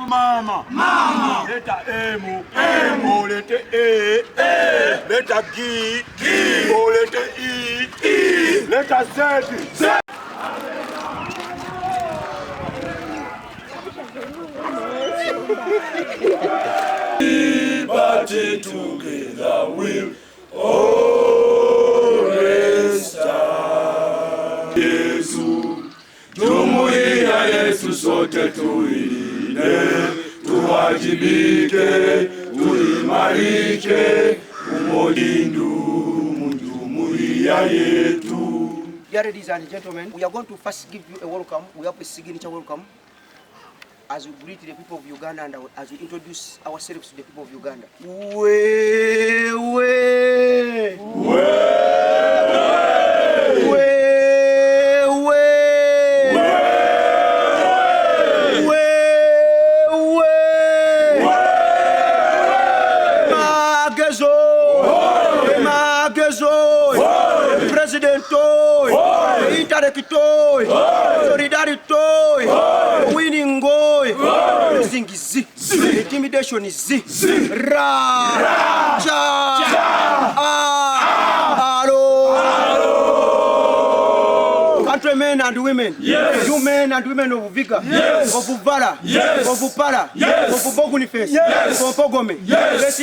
Mama, letter M, O letter A, letter G, O letter E, letter Z. Liberty together will always stand. Yesu, jumuiya Yesu sote tuilinde, tuwajibike, tuimarike, umoja jumuiya yetu. Ladies and gentlemen, we are going to first give you a welcome. We have a signature welcome as we greet the people of Uganda and as we introduce ourselves to the people of Uganda. Interectoi, solidaritoi, winning goy, losing is intimidation is countrymen and women, yes. You men and women of Viga, yes. Of Uvara, yes. Of Upara, yes. Of Boguniface, yes. Of Pogome, yes.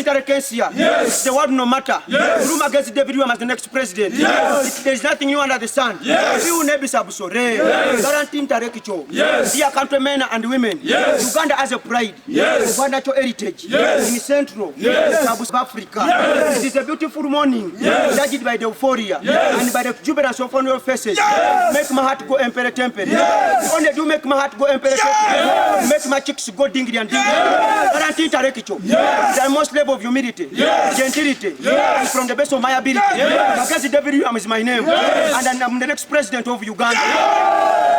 Yes. The world no matter. Yes. Room against David William as the next president. Yes. There is nothing new under the sun. Yes. You nebi sabusore. Yes. Guarantee Tarekicho. Yes. Dear countrymen and women. Yes. Uganda has a pride. Yes. Of natural heritage. Yes. In Central. Yes. South Africa. Yes. It is a beautiful morning. Yes. Judged by the euphoria. Yes. And by the jubilance of your faces. Yes. Make my heart go emperor temple. Yes. Only do make my heart go emperor temple. Yes. Make my cheeks go dingly and dingly. Yes. Guarantee Tarekicho. Yes. The most level of humility. Yes. Gentility. Yes. From the best of my ability. Yes. Because David William is my name. Yes. And I'm the next president of Uganda. Yes.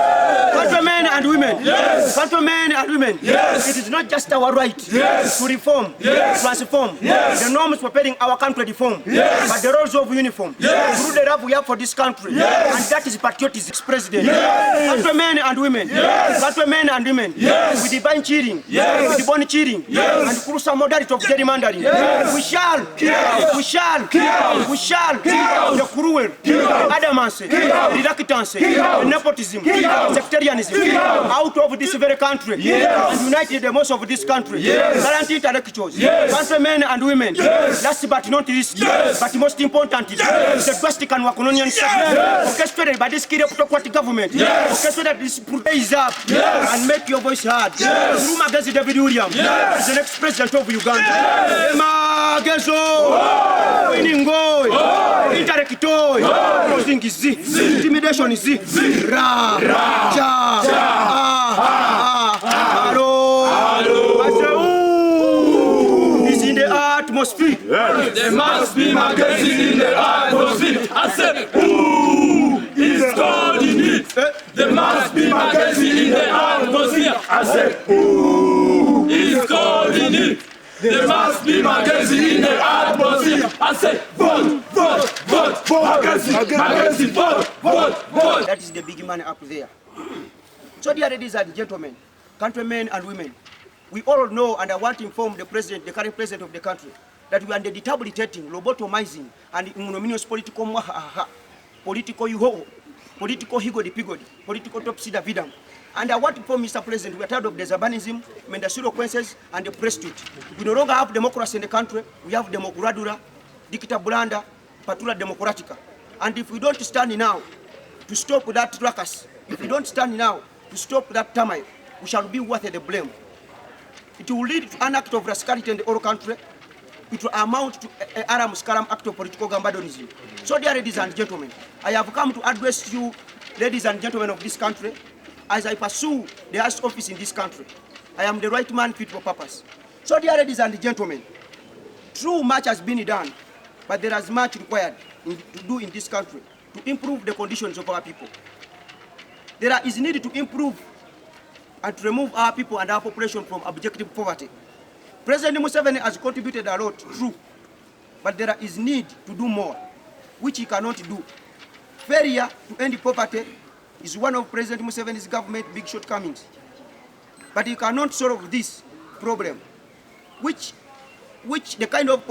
Countrymen and women. Yes. Countrymen and women. Yes. It is not just our right Yes. to reform, Yes. transform. Yes. The norms preparing our country reform. Yes. But the roles of uniform. Yes. Through the love we have for this country. Yes. And that is patriotism, president. Yes. Countrymen and women. Yes. Countrymen and women. Yes. With divine cheering. Yes. With divine cheering. Yes. And through some modality of gerrymandering. Yes. We shall. Yes. We shall. Yes. We shall. Yes. The cruel. Adamancy. Reluctance. Nepotism. Sectarianism. Out of this very country. Yes. And united the most of this country. Yes. Guarantee intellectuals. Yes. Countrymen and women. Yes. Last but not least. Yes. But most importantly. Yes. The drastic and colonial Yes. orchestrated by this kleptocratic government. Yes. Orchestrated this raise up. Yes. And make your voice heard. Yes. Room against David William. Yes. The next president of Uganda. Yes. Winning goy. Interectoi. Losing is intimidation is is in the atmosphere. Yes. There must be magazine in the atmosphere. I said, ooh, it's God in it. There must be magazine in the atmosphere. I said, ooh, it's God in it. There must be magazine in the atmosphere. I said, vote, vote, vote, vote, magazine, vote, vote, vote. That is the big man up there. So dear ladies and gentlemen, countrymen and women, we all know, and I want to inform the president, the current president of the country, that we are under debilitating, lobotomizing, and ignominious political mwahaha, political yuho, political higodi-pigodi, political topsy-davidam. And I want to inform Mr. President, we are tired of the Zabanism, Mendasuro Quences, and the prostitute. We no longer have democracy in the country. We have Demokuradura, Dictaburanda, Patula Democratica. And if we don't stand now to stop that ruckus, if we don't stand now to stop that turmoil, we shall be worth the blame. It will lead to an act of rascality in the whole country. It will amount to an aram scaram act of political gambadonism. So dear ladies and gentlemen, I have come to address you, ladies and gentlemen of this country, as I pursue the highest office in this country. I am the right man fit for purpose. So dear ladies and gentlemen, true much has been done, but there is much required to do in this country to improve the conditions of our people. There is need to improve and to remove our people and our population from objective poverty. President Museveni has contributed a lot, true, but there is need to do more, which he cannot do. Failure to end poverty is one of President Museveni's government's big shortcomings. But he cannot solve this problem, which the kind of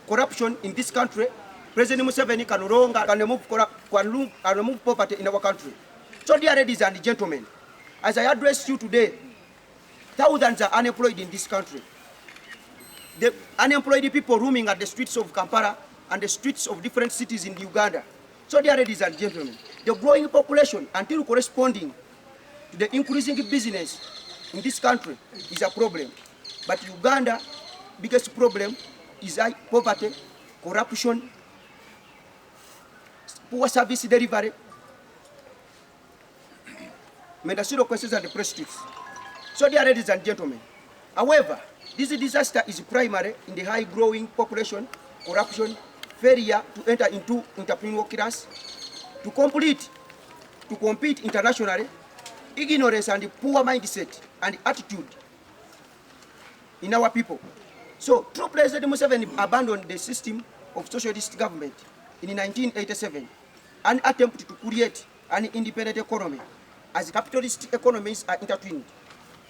corruption in this country, President Museveni can no longer remove poverty in our country. So dear ladies and gentlemen, as I address you today, thousands are unemployed in this country. The unemployed people roaming at the streets of Kampala and the streets of different cities in Uganda. So dear ladies and gentlemen, the growing population until corresponding to the increasing business in this country is a problem. But Uganda's biggest problem is poverty, corruption, poor service delivery, medicinal questions and the prostitutes. So dear ladies and gentlemen, however, this disaster is primary in the high growing population, corruption, failure to enter into entrepreneurial class, to compete internationally, ignorance and poor mindset and attitude in our people. So, through President Museveni abandoned the system of socialist government in 1987, an attempt to create an independent economy as capitalist economies are intertwined,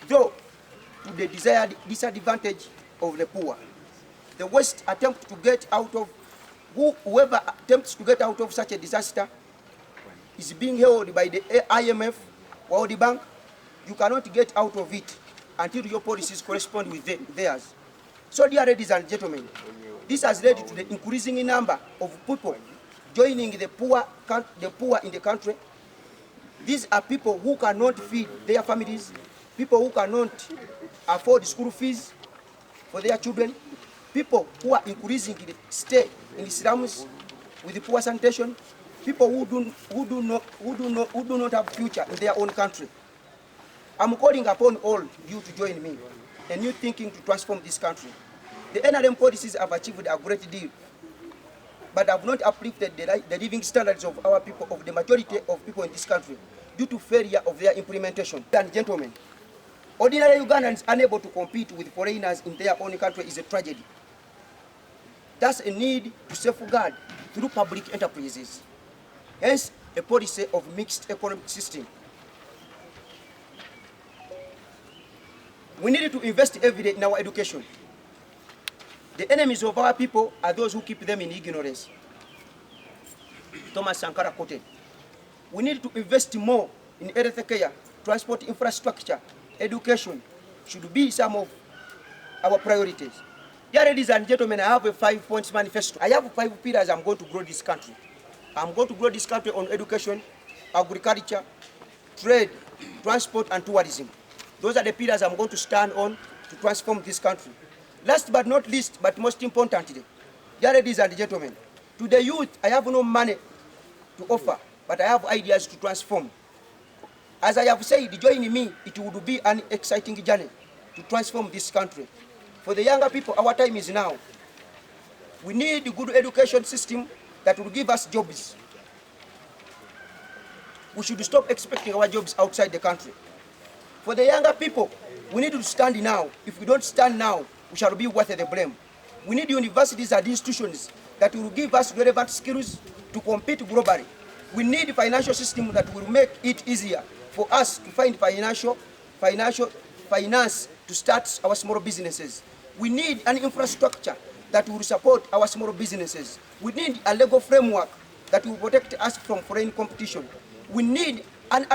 though to the desired disadvantage of the poor. The West attempt to get out of, whoever attempts to get out of such a disaster is being held by the IMF, World Bank. You cannot get out of it until your policies correspond with theirs. So dear ladies and gentlemen, this has led to the increasing number of people joining the poor in the country. These are people who cannot feed their families, people who cannot afford school fees for their children, people who are increasingly stay in the slums with the poor sanitation, people who do not have future in their own country. I'm calling upon all you to join me in new thinking to transform this country. The NRM policies have achieved a great deal, but have not uplifted the living standards of our people, of the majority of people in this country, due to failure of their implementation. And gentlemen, ordinary Ugandans unable to compete with foreigners in their own country is a tragedy. Thus a need to safeguard through public enterprises. Hence, a policy of mixed economic system. We need to invest every day in our education. The enemies of our people are those who keep them in ignorance. Thomas Sankara quoted. We need to invest more in health care, transport infrastructure, education should be some of our priorities. Dear ladies and gentlemen, I have a 5-point manifesto. I have 5 pillars I'm going to grow this country. I'm going to grow this country on education, agriculture, trade, transport, and tourism. Those are the pillars I'm going to stand on to transform this country. Last but not least, but most importantly, dear ladies and gentlemen, to the youth, I have no money to offer, but I have ideas to transform. As I have said, joining me, it would be an exciting journey to transform this country. For the younger people, our time is now. We need a good education system that will give us jobs. We should stop expecting our jobs outside the country. For the younger people, we need to stand now. If we don't stand now, we shall be worth the blame. We need universities and institutions that will give us relevant skills to compete globally. We need a financial system that will make it easier for us to find finance to start our small businesses. We need an infrastructure that will support our small businesses. We need a legal framework that will protect us from foreign competition. We need to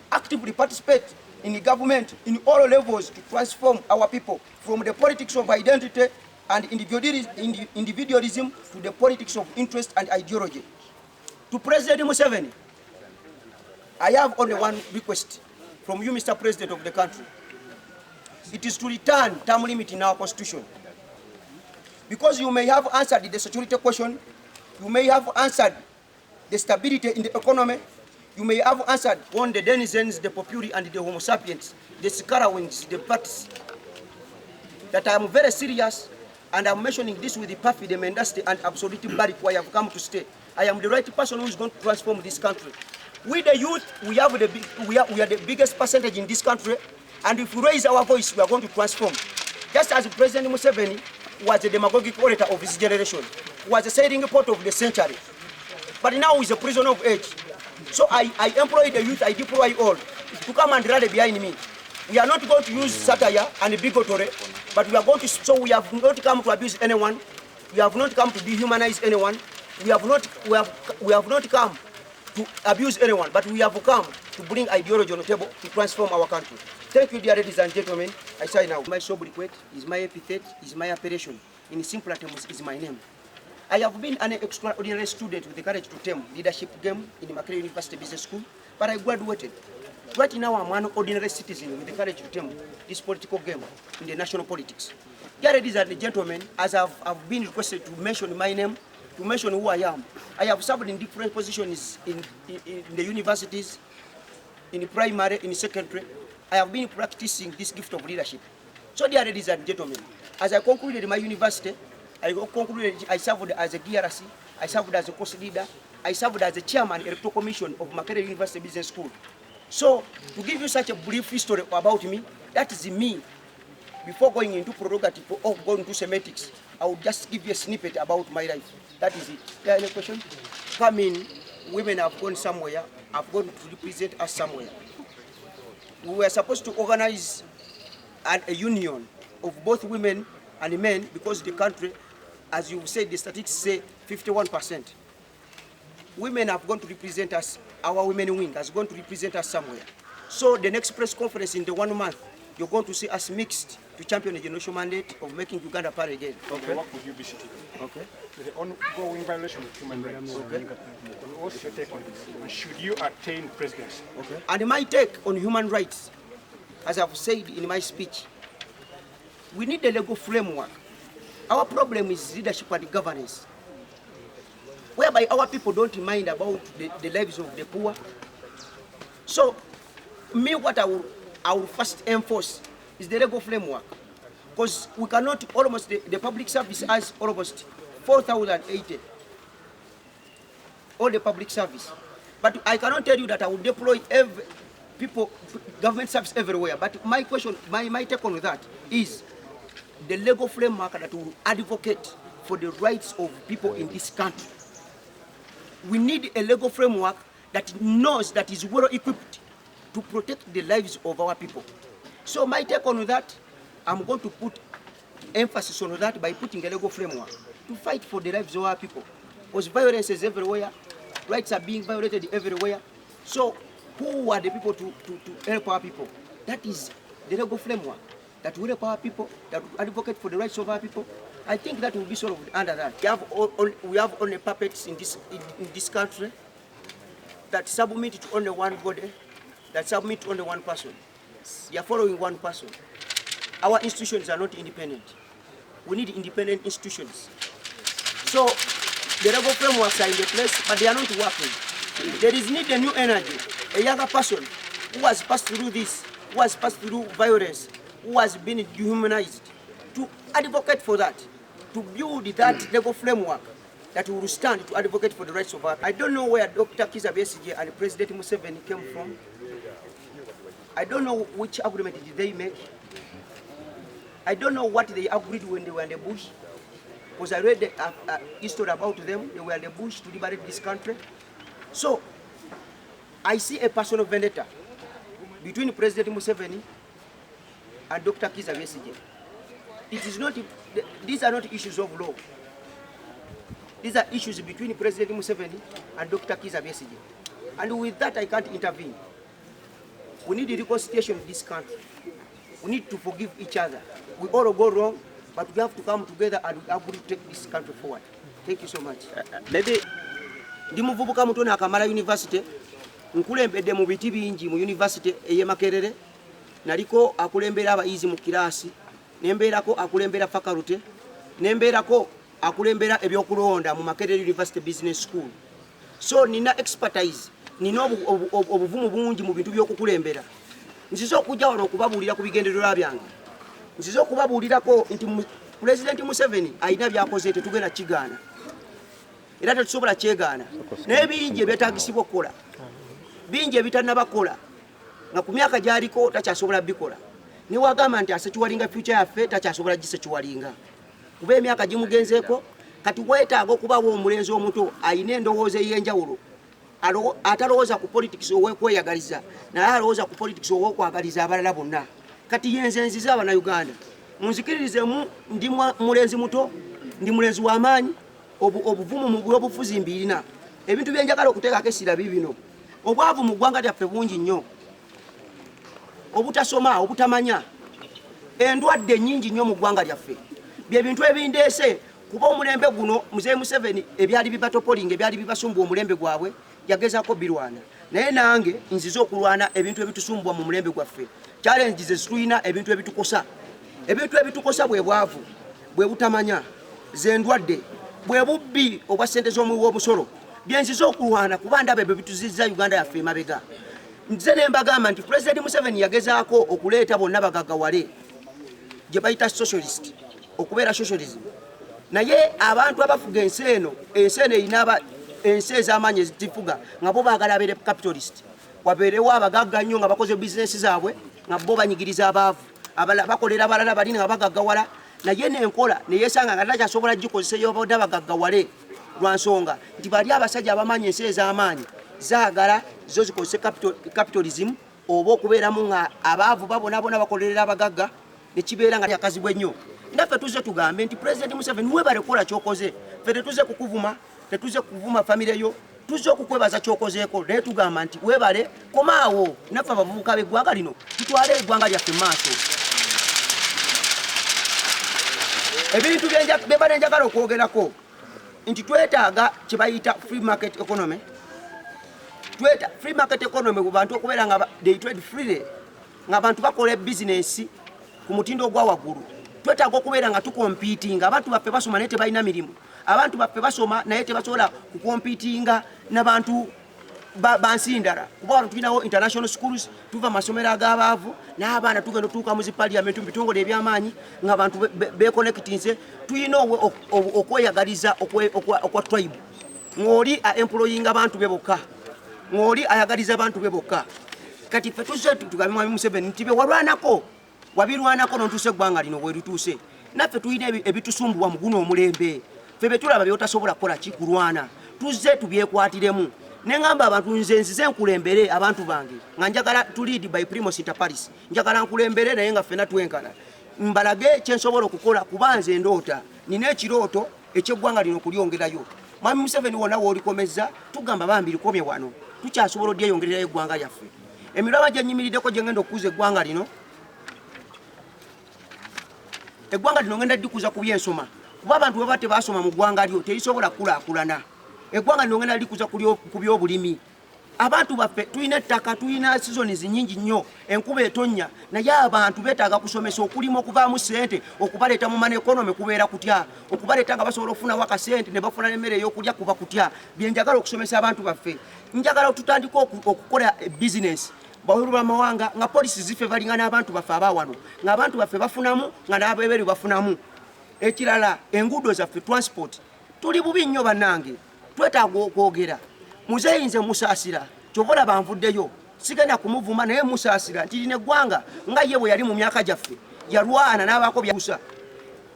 actively participate in the government in all levels to transform our people from the politics of identity and individualism to the politics of interest and ideology. To President Museveni, I have only one request from you, Mr. President of the country. It is to return term limit in our constitution. Because you may have answered the security question, you may have answered the stability in the economy, you may have answered on the denizens, the populi, and the homo sapiens, the scarrawings, the parts. That I am very serious, and I'm mentioning this with the perfect mendacity and absolute barrick where I have come to stay. I am the right person who is going to transform this country. We the youth, we are the biggest percentage in this country, and if we raise our voice, we are going to transform. Just as President Museveni was a demagogic orator of his generation, was a setting point of the century, but now he's a prisoner of age. So I employ the youth, I deploy all to come and rally behind me. We are not going to use satire and bigotry, but we are going to. So we have not come to abuse anyone. We have not come to dehumanize anyone. We have not come to abuse anyone, but we have come to bring ideology on the table to transform our country. Thank you, dear ladies and gentlemen. I say now, my sobriquet is my epithet, is my appellation. In simpler terms, is my name. I have been an extraordinary student with the courage to term leadership game in the Makerere University Business School, but I graduated. Right now, I'm an ordinary citizen with the courage to term this political game in the national politics. Dear ladies and gentlemen, as I've been requested to mention my name, to mention who I am, I have served in different positions in the universities, in the primary, in the secondary. I have been practicing this gift of leadership. So, dear ladies and gentlemen, as I concluded my university, I served as a DRC, I served as a course leader, I served as a chairman of the Electoral Commission of Makerere University Business School. So, to give you such a brief history about me, that is me. Before going into prerogative or going into semantics, I will just give you a snippet about my life. That is it. There any question? Come in, women have gone somewhere, have gone to represent us somewhere. We were supposed to organize a union of both women and men because the country, as you said, the statistics say 51%. Women have gone to represent us, our women wing has gone to represent us somewhere. So the next press conference in the 1 month, you're going to see us mixed to champion the generational mandate of making Uganda power again. Okay. What would you be sitting? Okay. The ongoing violation of human rights. Okay. What's your take on this? And should you attain presidency? Okay. And my take on human rights, as I've said in my speech, we need a legal framework. Our problem is leadership and governance, whereby our people don't mind about the lives of the poor. So, me, what I will first enforce is the legal framework, because we cannot almost the public service has almost 4,080 all the public service, but I cannot tell you that I will deploy government service everywhere. But my question, my take on that is the legal framework that will advocate for the rights of people in this country. We need a legal framework that knows that is well equipped to protect the lives of our people. So my take on that, I'm going to put emphasis on that by putting a legal framework to fight for the lives of our people. Because violence is everywhere, rights are being violated everywhere. So who are the people to help our people? That is the legal framework that will help our people, that will advocate for the rights of our people. I think that will be solved under that. We have only puppets in this country that submit to only one body, that submit to only one person. They are following one person. Our institutions are not independent. We need independent institutions. So the legal frameworks are in the place, but they are not working. There is need a new energy, a younger person who has passed through this, who has passed through violence, who has been dehumanized, to advocate for that, to build that legal framework that will stand to advocate for the rights of our. I don't know where Dr. Kizza Besigye and President Museveni came from. I don't know which agreement did they make. I don't know what they agreed when they were in the bush, because I read a history about them. They were in the bush to liberate this country. So I see a personal vendetta between President Museveni and Dr. Kizza Besigye. It is not. These are not issues of law. These are issues between President Museveni and Dr. Kizza Besigye. And with that, I can't intervene. We need a reconciliation in this country. We need to forgive each other. We all go wrong, but we have to come together and we have to take this country forward. Thank you so much. Maybe ndi muvubuka mutone akamala university, nkulembedde mu biti bingi mu university eye Makerere, naliko akulembera abayizi mu kirasi, nembeerako akulembera faculty, nembeerako akulembera ebyokulonda mu Makerere University Business School. So nina expertise, nina obuvumu bungi mu bintu by'okukulembera. Nzizo okujja wano okubabuulira ku bigendererwa byange. Nzizo okubabuulirako nti President Museveni alina byakoze tetugenda kigaana. Era tetusobola kyegaana. N'ebingi ebyetaagisibwa okukola. bingi ebitannabakola nga ku myaka gy'aliko takyasobola bikola ne wagamba nti asekiwalinga future yaffe takyasobola gisekiwalinga kuba emyaka gimugenzeeko kati weetaaga okubawo omulenzi omuto ayina endowooza ey'enjawulo atalowooza ku politics ow'okweyagaliza naye alowooza ku politics ow'okwagaliza abalala bonna kati yenze nziza abannayuganda munzikiririzemu ndi mulenzi muto ndi mulenzi w'amaanyi obuvumu mu byobufuzi mbirina ebintu byenjagala okuteekako essira bibino obwavu mu ggwanga lyaffe bungi nnyo obutasoma obutamanya endwadde nnyingi nnyo mu ggwanga lyaffe bye bintu ebindeese kuba omulembe guno Mzee Museveni ebyali bibatopolinga ebyali bibasumbwa omulembe gwabwe yagezaako birwana naye nange nzize okulwana ebintu ebitusumbwa mu mulembe gwaffe challenges ezitulina ebintu ebitukosa bwe bwavu bwe butamanya zendwadde bwe bubbi obwa ssente z'omuwi w'omusolo byenzize okulwana kuba ndaba ebyo bituzizza Uganda yaffe emabega nze ne mbagamba nti President Museveni yagezaako okuleeta bonna bagaggawale gye bayita socialist okubeera socialism naye abantu abafuga ensi eno erina ensi ez'amaanyi ezitifuga nga bo baagala abeere capitalist wabeerewo abagagga nnyo nga bakoze bizinesi zaabwe nga bo banyigiriza abaavu bakolera abalala balina nga bagaggawala naye nenkola neyeesanga nga takyasobola gikozeseyo bonna bagaggawale lwa nsonga nti bali abasajja abamanyi ensi ez'amaanyi zaagala zo zikozese capitalism oba okubeeramu nga abaavu babonabona bakolerera abagagga nekibeera nga yakazibwa ennyo naffe tuze tugambe nti President Museveni webale kukola kyokoze ffe tetuze kukuvuma tetuze kuvuma famire yo tuze okukwebaza kyokozeeko naye tugamba nti webale komaawo naffe abavubuka b'eggwanga lino tutwale eggwanga lyaffe mu maaso ebintu bye njagala okwogerako nti twetaaga kye bayita free market economy free market economy bwe bantu okubeera nga they trade freely nga abantu bakola bizinesi ku mutindo ogwa waggulu twetaaga okubeera nga tukompiitinga abantu baffe basoma naye tebalina mirimu abantu baffe basoma naye tebasobola kukompiitinga n'abantu bansi ndala kuba wano tulinawo international schools tuva amasomero ag'abaavu n'abaana tugenda otuuka mu zipaliamenti mu bitongole eby'amaanyi ng'abantu bekonekitinze tulina okweyagaliza okwa tribe ng'oli aemployinga abantu be bokka ng'oli ayagaliza abantu be bokka kati ffe tuze tugambe Mwami Museveni nti bewalwanako wabirwanako n'ontuuse eggwanga lino bwerituuse naffe tulina ebitusumbubwa mu guno omulembe ffe betulaba byotasobola kukola ki kulwana tuze tubyekwatiremu nengamba abantu nze nzize nkulembere abantu bange nga njagala to lead by Primus Inter Paris njagala nkulembere naye nga ffena twenkana mbalage kyensobola okukola kuba nze ndoota nina ekirooto ekyeggwanga lino kulyongerayo Mwami Museveni wonna woolikomezza tugamba bambi likomye wano tukyasobola odyeyongererayo eggwanga lyaffe emiraba gye nnyimiriddeko gye ngenda okukuza eggwanga lino ngenda dikuza ku byensoma kuba abantu bwe batebasoma mu ggwanga lyo terisobola kulaakulana eggwanga lino ngenda likuza ku byobulimi abantu baffe tulina ettaka tulina seasons nnyingi nnyo enkuba etonnya naye abantu beetaaga kusomesa okulima okuvaamu ssente okubaleeta mu mani economy kubeera kutya okubaleeta nga basobola okufunawo akasente ne bafuna n'emmere ey'okulya kuba kutya byenjagala okusomesa abantu baffe njagala tutandika okukola bizinesi bawulu b'amawanga nga polisi ziffe balinga n'abantu baffe abaawano ng'abantu baffe bafunamu nga n'abeeberi bafunamu ekirala enguudo zaffe transport tuli bubi nnyo bannange twetaaga okwogera muzeeyi nze musaasira kyobola banvuddeyo sigenda kumuvuma naye musaasira nti lino eggwanga nga ye bwe yali mu myaka gyaffe yalwana n'abaako byakusa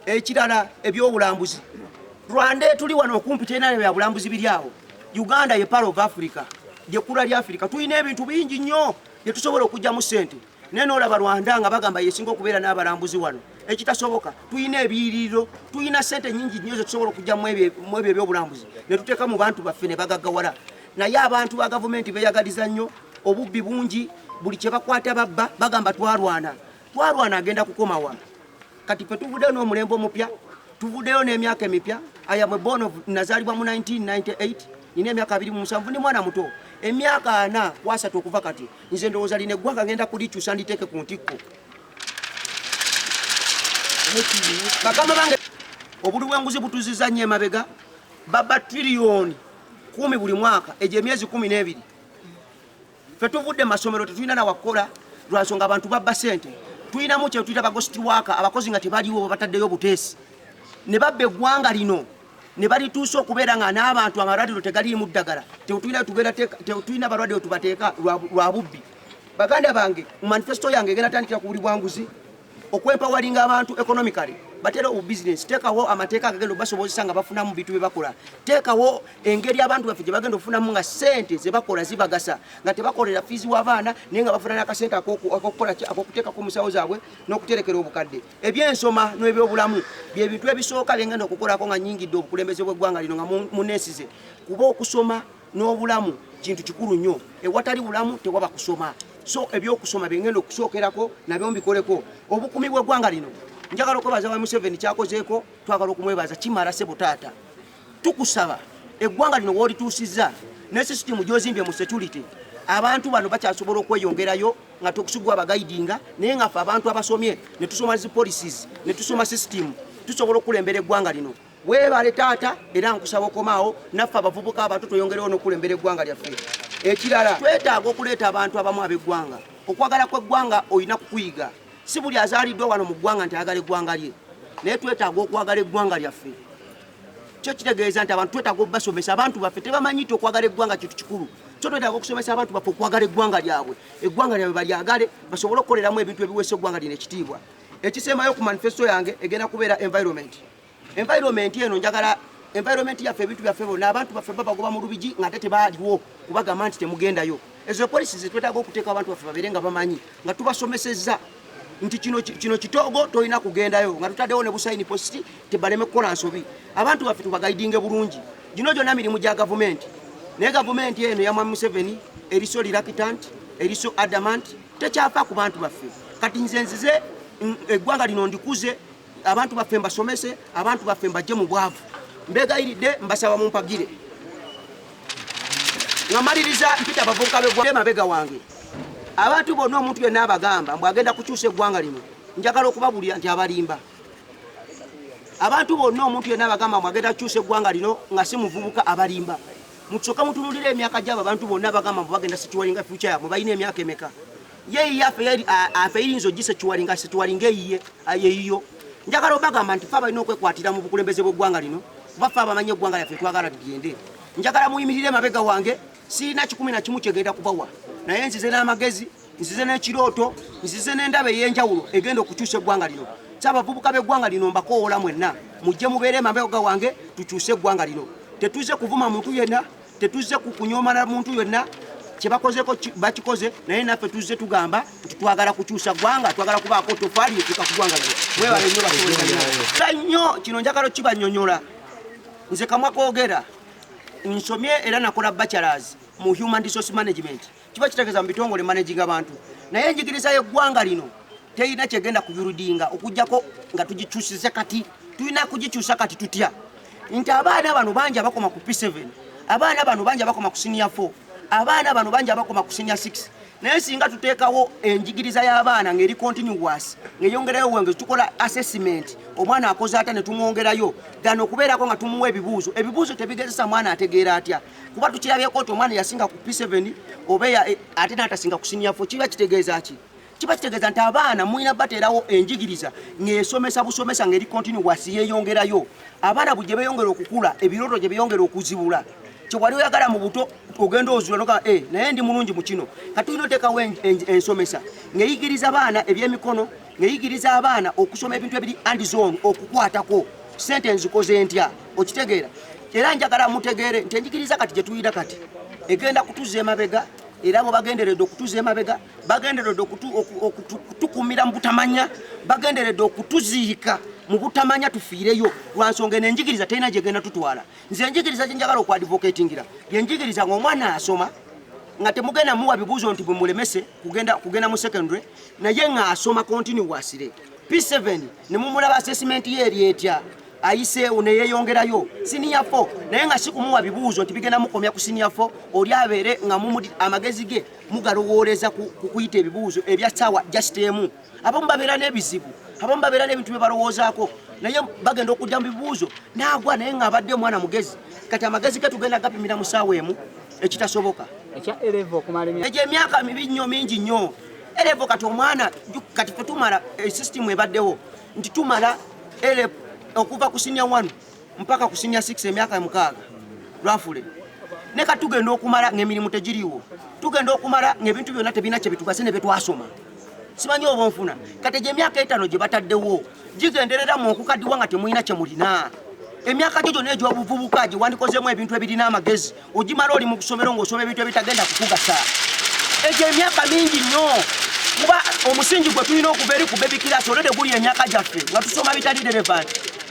ekirala ebyobulambuzi Rwanda tuli wano okumpi tena bya bulambuzi biri awo Uganda ye part of Africa lyekula lya Africa tulina ebintu bingi nnyo bye tusobola okujja mu ssente naye n'olaba Rwanda nga bagamba yesinga okubeera n'abalambuzi wano ekitasoboka tulina ebiyiriro tulina ssente nnyingi nnyo zetusobola okujja mu ebyo ebyobulambuzi ne tuteeka mu bantu baffe ne bagaggawala naye abantu ba gavumenti beeyagaliza nnyo obubbi bungi buli kye bakwata babba bagamba twalwana agenda kukomawa kati ffe tuvuddeyo n'omulembe omupya tuvuddeyo n'emyaka emipya ayamwe bono nazaalibwa mu 1998 nina emyaka 27 ndi mwana muto emyaka 4 kwasatu okuva kati nze ndowooza lino eggwanga ngenda kulikyusa nditeeke ku ntikko bakama bange obuli bw'enguzi butuzizza nnyo emabega baba triliyoni 10 buli mwaka egyo emyezi 12 ffe tuvudde masomero tetulina nawakola lwansonga abantu babba ssente tulinamu kye tuyita bagositi waaka abakozi nga tebaliwo bataddeyo buteesi ne babba eggwanga lino ne bali tuso okubeera nga n'abantu amalwaliro tegaliimu ddagala tetulina balwadde tubateeka lwa bubbi. Baganda bange mu manifesto yange egenda tandikira ku buli bwanguzi okwempawalinga abantu economically batera obu business teekawo amateeka agagenda basobozesa nga bafunamu bintu bye bakola teekawo engeri abantu baffe gye bagenda ofunamu nga sente ze bakola zibagasa nga tebakolera fiizi w'abaana naye nga bafuna n'akasente akokuteeka ku musawo zaabwe n'okuterekera obukadde. Ebyensoma n'ebyobulamu bye bintu ebisooka byengenda okukolako nga nnyingidde obukulembeze bw'eggwanga lino nga muneesize kuba okusoma n'obulamu kintu kikulu nnyo. Ewatali bulamu tewaba kusoma. So ebyokusoma byengenda okusookerako nabyo mbikoleko. Obukumi bw'eggwanga lino njagala okwebaza wa Museveni kyakozeeko twagala okumwebaza kimala sebo taata. Tukusaba eggwanga lino w'olituusizza ne sisitimu gy'ozimbye mu security abantu bano bakyasobola okweyongerayo nga tokusugwa abagaidinga naye nga ffe abantu abasomye ne tusoma zi policies ne tusoma sisitimu tusobola okulembera eggwanga lino. Weebale taata era nkusaba okomaawo naffe abavubuka abato tweyongerewo n'okulembera eggwanga lyaffe. Ekirala twetaaga okuleeta abantu abamu ab'eggwanga. Okwagala kw'eggwanga olina kukuyiga. Si buli azaaliddwa wano mu ggwanga nti ayagala eggwanga lye naye twetaaga okwagala eggwanga lyaffe. Kyo kitegeeza nti abantu twetaaga obasomesa. Abantu baffe tebamanyi nti okwagala eggwanga kintu kikulu. So twetaaga okusomesa abantu baffe okwagala eggwanga lyabwe. Eggwanga lyabwe balyagale basobole okukoleramu ebintu ebiweesa eggwanga lino ekitiibwa. Ekisembayo ku manifesto yange egenda kubeera environment. Environment eno njagala environment yaffe ebintu byaffe bonna abantu baffe babagoba mu lubigi nga ate tebaaliwo kubagamba nti temugendayo. Ezo poliisi zetwetaaga okuteeka abantu baffe babeere nga bamanyi nga tubasomesezza nti kino kitoogo tolina kugendayo nga tutaddewo ne busayini posti tebaleme kukola nsobi. Abantu baffe tubagaidinge bulungi. Gino gyonna mirimu gya gavumenti naye gavumenti eno ya Mwami Museveni eriso reluctant eriso adamant tekyafa ku bantu baffe. Kati nze nzize eggwanga lino ndikuze abantu baffe mbasomese abantu baffe mbajje mu bwavu mbegayiridde mbasaba mumpagire nga maliriza mpita abavubuka b'eggwanga mabega wange. Abantu bonna omuntu yenna abagamba mbu agenda kukyusa eggwanga lino njagala okubabulira nti abalimba. Abantu bonna omuntu yenna abagamba mbu agenda kukyusa eggwanga lino nga si muvubuka abalimba. Mutusooka mutunulira emyaka gyabo abantu bonna abagamba mbu bagenda sekiwalinga future yabwe balina emyaka emeka. Yeeyi afe eyinza ogise kiwalinga sekiwalinga eyiyo. Njagala obagamba nti fe balina okwekwatira mu bukulembeze bw'eggwanga lino baffe abamanyi eggwanga lyaffe twagala ligende. Njagala muyimirire mabega wange sirina 11 kyegenda kubawa naye nzize n'amagezi nzize n'ekirooto nzize n'endaba ey'enjawulo egenda okukyusa eggwanga lino. Abavubuka b'eggwanga lino mbakoowola mwenna mujje mubeere mabega wange tukyuse eggwanga lino. Tetuze kuvuma muntu yenna tetuze kunyoomana muntu yenna kyebakozeko bakikoze naye naffe tuzze tugamba nti twagala kukyusa ggwanga twagala kubaako tofaali etuuka ku ggwanga lino. Mwebale nnyo basobole nnyo kino njagala okibanyonyola. Nze kamwa koogera nsomye era nakola bachelors mu human resource management kiba kitegeeza mu bitongole managing abantu naye enjigiriza y'eggwanga lino teyina kyegenda kuyurudinga okugjako nga tugikyusize kati tulina kugikyusa kati tutya nti abaana bano bangi abakoma ku P7 abaana bano bangi abakoma ku senior 4 abaana bano bangi abakoma ku senior 6 naye singa tuteekawo enjigiriza y'abaana ng'eri continuous ng'eyongerayo wenge tukola assessment omwana akoze ata ne tumwongerayo gano okubeerako nga tumuwa ebibuuzo tebigezesa mwana ategeera atya kuba tukirabyeko nti omwana yasinga ku P7 oba ate n'atasinga ku senior 4 kiba kitegeeza ki? Kiba kitegeeza nti abaana mulina bateerawo enjigiriza ng'esomesa busomesa ng'eri continuous yeeyongerayo. Abaana bwe gye beeyongera okukula ebirooto gye beeyongera okuzibula kyewali oyagala mu buto ogenda ozula noga naye ndi mulungi mu kino kati tulina oteekawo ensomesa ng'eyigiriza abaana ebyemikono ng'eyigiriza abaana okusoma ebintu ebiri handizone okukwatako sente nzikoze ntya okitegeera. Era njagala mutegeere nti enjigiriza kati gye tuyina kati egenda kutuza emabega era bo bagenderedde okutuza emabega bagenderedde okutukumira mu butamanya bagenderedde okutuziika mu butamanya tufiireyo lwansonga enjigiriza terina gyegenda tutwala. Nze enjigiriza gye njagala okwadvocatingira yenjigiriza ng'omwana asoma nga temugenda muwa bibuuzo nti bwe mulemese kugenda mu secondary naye ng'asoma continuously. P7 ne mumulaba assessment ye eri etya ayiseewo ne yeeyongerayo senior 4 naye nga si kumuwa bibuuzo nti bigenda mukomya ku senior 4 oli abeere nga amagezi ge mugalowooleza ku kuyita ebibuuzo ebya ssaawa just emu. Abamu babeera n'ebizibu abamu babeera n'ebintu bye balowoozaako naye bagenda okujja mu bibuuzo n'agwa naye ng'abadde omwana mugezi. Kati amagezi ge tugenda gapimira mu ssaawa emu ekitasoboka. Egyo emyaka mibi nnyo mingi nnyo. Elevo kati omwana kati fe tumala system ebaddewo nti tumala okuva ku senior 1 mpaka ku senior 6 emyaka 6 lwafule neka tugenda okumala ng'emirimu tegiriwo tugenda okumala ng'ebintu byonna tebina kye bitugase ne betwasoma simanyi oba onfuna kati gye emyaka 5 gye bataddewo gigenderera mu okukaddiwa nga temulina kye mulina emyaka gyo gyonna egy'obuvubuka gye wandikozeemu ebintu ebirina amagezi ogimala oli mu kusomero ng'osoma ebintu ebitagenda kukugasa egyo emyaka mingi nnyo kuba omusingi gwe tulina okuva eri ku baby class olwedde guli emyaka gyaffe nga tusoma bitali relevant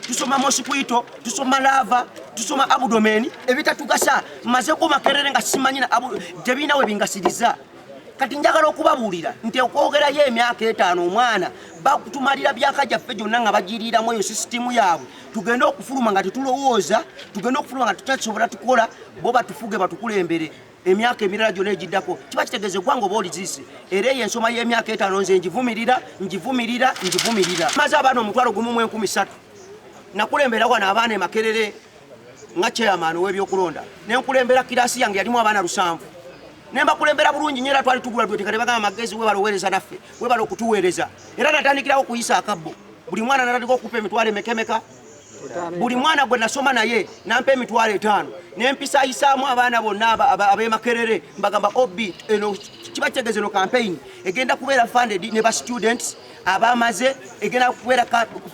tusoma mosquito tusoma lava tusoma abdomen ebitatugasa mazeko makerere nga simanyi tebina we bingasiriza kati njagala okubabuulira nti okwogerayo emyaka 5 omwana bakutumalira byaka gyaffe gyonna nga bagiriiramu eyo sisitimu yaabwe tugenda okufuluma nga tetulowooza tugenda okufuluma nga tutasobola tukola bo batufuge batukulembere emyaka emirala gyonna egiddako kiba kitegeeza eggwanga oba olizise era eyo ensoma y'emyaka 5 nze ngivumirira maze abaana 1,300 nakulembera wano abaana e Makerere nga chairman w'ebyokulonda nenkulembera kirasi yange yalimu abaana 7 nemba kulembera bulungi nyera twali tugula dwete kale bagamba magezi we balowereza naffe we balo kutuweereza era natandikirawo kuyisa akabbo buli mwana natandika okupa emitwalo emekemeka buli mwana gwe nasoma naye nampa emitwalo 5 nempisayisaamu abaana bonna ab'e Makerere mbagamba obi eno kiba kitegeeza eno campaign egenda kubeera funded ne ba students abamaze egenda kubeera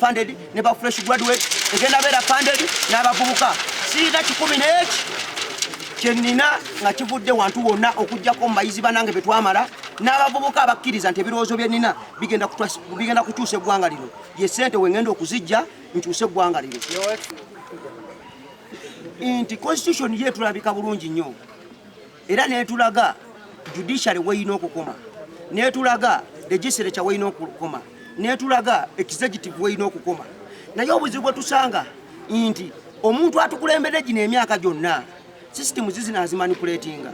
funded ne ba fresh graduate egenda beera funded n'abavubuka siina 10 kyenina nga kivudde wantu wonna okujjako mu bayizi banange betwamala n'abavubuka abakkiriza nti ebirowoozo bye nnina bigenda kukyusa eggwanga lino ye ssente wengenda okuzijja nkyusa eggwanga lino nti constitution yeetulabika bulungi nnyo era neetulaga judiciary weyina okukoma neetulaga legislature weyina okukoma neetulaga executive weyina okukoma naye obuzibu bwe tusanga nti omuntu atukulembedde gino emyaka gyonna system zinazimanipulatinga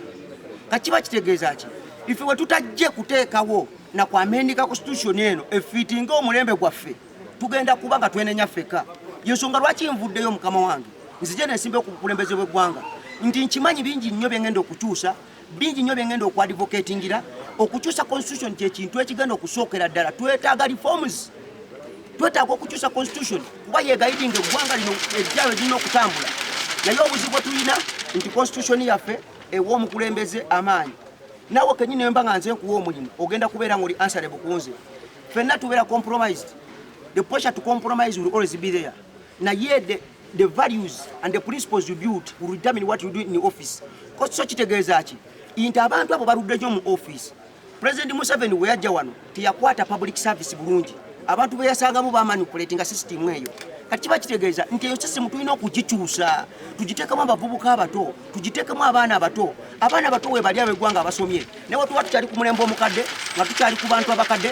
kakiba kitegeeza ki ife we tutajje kuteekawo na kwamendika constitution eno efitinga omulembe gwaffe tugenda kuba nga twenenya ffeka yensonga lwaki nvuddeyo mukama wange nzije nensimbe okukulembeze bw'eggwanga nti nkimanyi bingi nnyo byengenda okukyusa bingi nnyo byengenda okuadvocatingira okukyusa constitution kyekintu ekigenda okusookera ddala twetaaga reforms twetaaga okukyusa constitution kuba yeegayidinga eggwanga lino ejjalo lirina okutambula naye obuzibu bwe tulina nti constitution yaffe ewa omukulembeze amaanyi naawe kenyini emba nga nze nkuwa omulimu ogenda kubeera ng'oli answerable ku nze ffenna tubeera compromised the pressure to compromise will always be there naye the values and the principles you build will determine what you do in the office so kitegeeza ki nti abantu abo baluddeyo mu office President Museveni we yajja wano teyakwata public service bulungi abantu be yasangamu bamanipulatinga system eyo kati kiba kitegeeza nti eyo system tulina okugikyusa tugiteekamu abavubuka abato tugiteekamu abaana abato we bali ab'eggwanga abasomye naye tuba tukyali ku mulembe omukadde nga tukyali ku bantu abakadde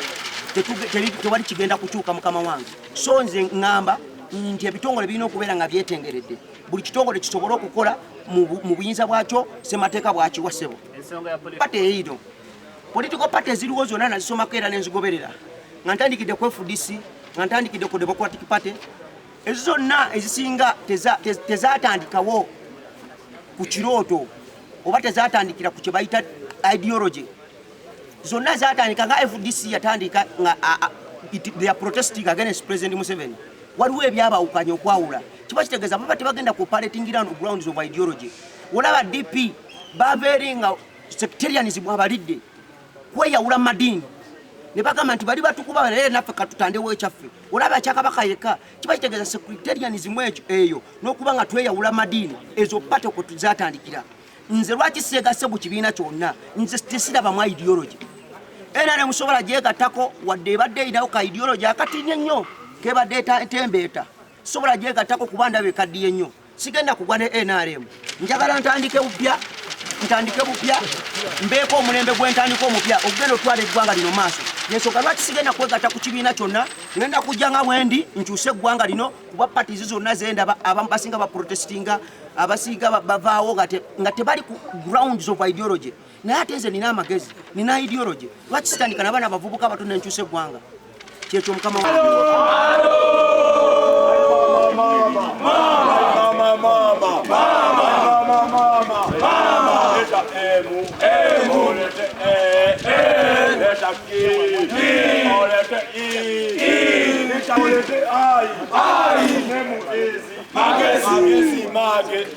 tewali kigenda kukyuka mukama wange so nze ŋŋamba nti ebitongole birina okubeera nga byetengeredde buli kitongole kisobole okukola mu buyinza bwakyo ssemateeka bwakiwa ssebo pate eino political party eziriwo zonna nazisomako era nenzigoberera nga ntandikidde ku FDC nga ntandikidde ku Democratic Party ezo zonna ezisinga tezatandikawo ku kirooto oba tezatandikira ku kye bayita ideology zonna zatandika nga FDC yatandika nga they are protesting against President Museveni waliwo ebyabawukanya okwawula kiba kitegeeza baba tebagenda ku operatingira on grounds of ideology olaba DP babeeri nga sectarianism abalidde kweyawula madiini ne bagamba nti bali batukuba naye naffe katutandewo ekyaffe olaba kyakabaka yekka kiba kitegeeza sectarianism eyo n'okuba nga tweyawula madiini ezo pate kwe tuzatandikira nze lwaki seegase mu kibiina kyonna nze tesirabamu ideology era ne musobola gyegattako wadde ebadde erinawo ka ideology akatinya ennyo kebadde tembeeta sobola gyegattako kuba ndaba ekaddiye nnyo sigenda kugwa ne NRM njagala ntandike bupya mbeeko omulembe gwentandika omupya okugenda otwala eggwanga lino maaso yensonga lwaki sigenda kwegatta ku kibiina kyonna ngenda kujja nga bwendi nkyuse eggwanga lino kuba patisi zonna zendaba abamu basinga baprotestinga abasinga bavaawo nga tebali ku grounds of ideology naye ate nze nina amagezi nina ideology lwaki sitandika nabaana abavubuka abato nenkyusa eggwanga kyekyo mukama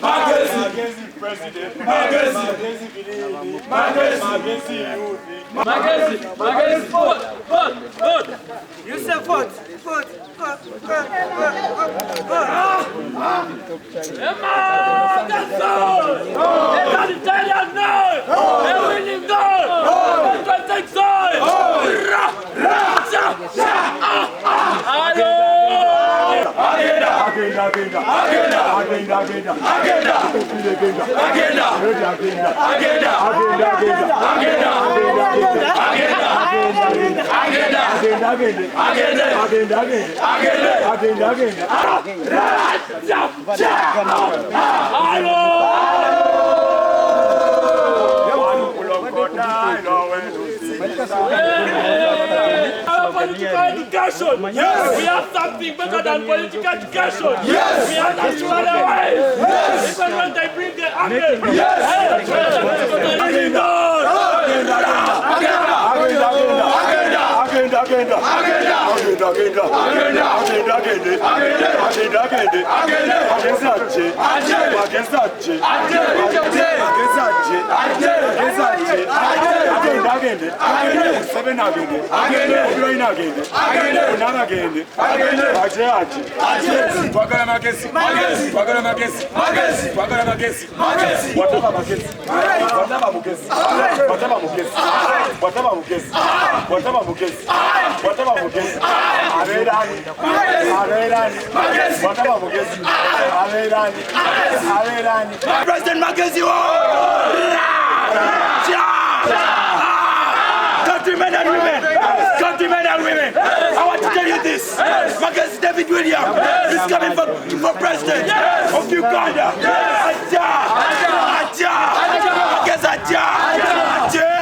Magezi, President. Magezi, vote. You say vote. Political education. Yes. We have something better than political education. Yes. We have national awareness. Yes. Even when they bring the army. Yes. President Magezi, countrymen and women, I want to tell you this. Magezi David William is coming for president of Uganda. Aja! Magezi Aja!